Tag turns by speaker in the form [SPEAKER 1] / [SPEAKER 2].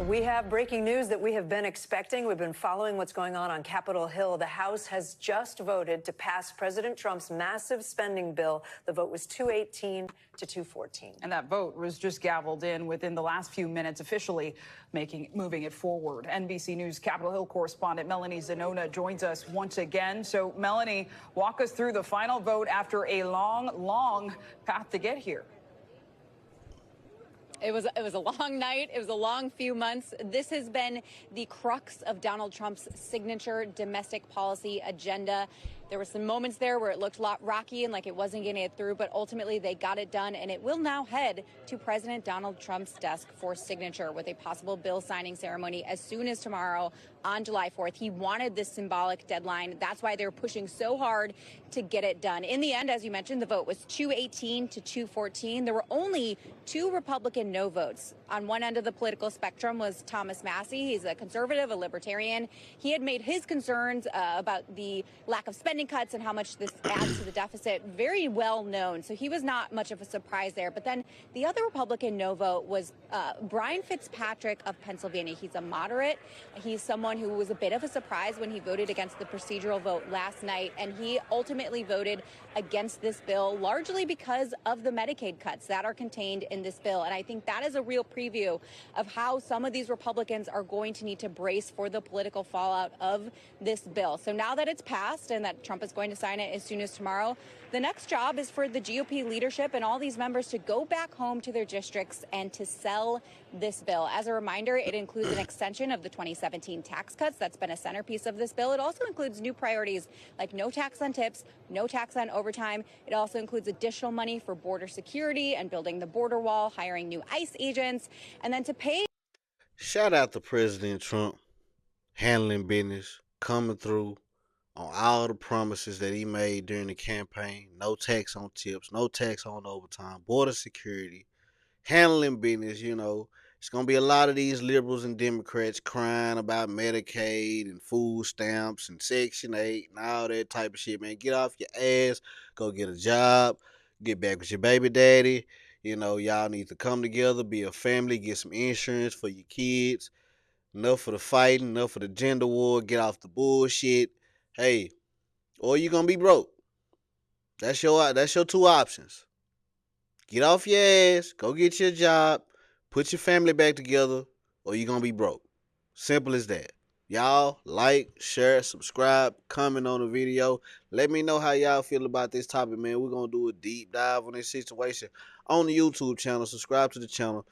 [SPEAKER 1] We have breaking news that we have been expecting. We've been following what's going on Capitol Hill. The House has just voted to pass President Trump's massive spending bill. The vote was 218 to 214.
[SPEAKER 2] And that vote was just gavelled in within the last few minutes, officially moving it forward. NBC News Capitol Hill correspondent Melanie Zanona joins us once again. So, Melanie, walk us through the final vote after a long path to get here.
[SPEAKER 3] It was a long night. It was a long few months. This has been the crux of Donald Trump's signature domestic policy agenda. There were some moments there where it looked a lot rocky and like it wasn't getting it through, but ultimately they got it done, and it will now head to President Donald Trump's desk for signature with a possible bill signing ceremony as soon as tomorrow on July 4th. He wanted this symbolic deadline. That's why they're pushing so hard to get it done. In the end, as you mentioned, the vote was 218 to 214. There were only 2 Republican no votes. On one end of the political spectrum was Thomas Massie. He's a conservative, a libertarian. He had made his concerns about the lack of spending cuts and how much this adds to the deficit very well known. So he was not much of a surprise there. But then the other Republican no vote was Brian Fitzpatrick of Pennsylvania. He's a moderate. He's someone who was a bit of a surprise when he voted against the procedural vote last night. And he ultimately voted against this bill largely because of the Medicaid cuts that are contained in this bill. And I think that is a real preview of how some of these Republicans are going to need to brace for the political fallout of this bill. So now that it's passed and that Trump is going to sign it as soon as tomorrow, the next job is for the GOP leadership and all these members to go back home to their districts and to sell this bill. As a reminder, it includes an extension of the 2017 tax cuts. That's been a centerpiece of this bill. It also includes new priorities like no tax on tips, no tax on overtime. It also includes additional money for border security and building the border wall, hiring new ICE agents, and then to pay.
[SPEAKER 4] Shout out to President Trump, handling business, coming through on all the promises that he made during the campaign. No tax on tips, no tax on overtime, border security, handling business. It's going to be a lot of these liberals and Democrats crying about Medicaid and food stamps and Section 8 and all that type of shit, man. Get off your ass, go get a job, get back with your baby daddy. Y'all need to come together, be a family, get some insurance for your kids. Enough for the fighting, enough for the gender war, get off the bullshit. Hey, or you gonna be broke. That's your 2 options. Get off your ass, go get your job, put your family back together, or you gonna be broke. Simple as that. Y'all like, share, subscribe, comment on the video. Let me know how y'all feel about this topic, man. We're gonna do a deep dive on this situation on the YouTube channel. Subscribe to the channel.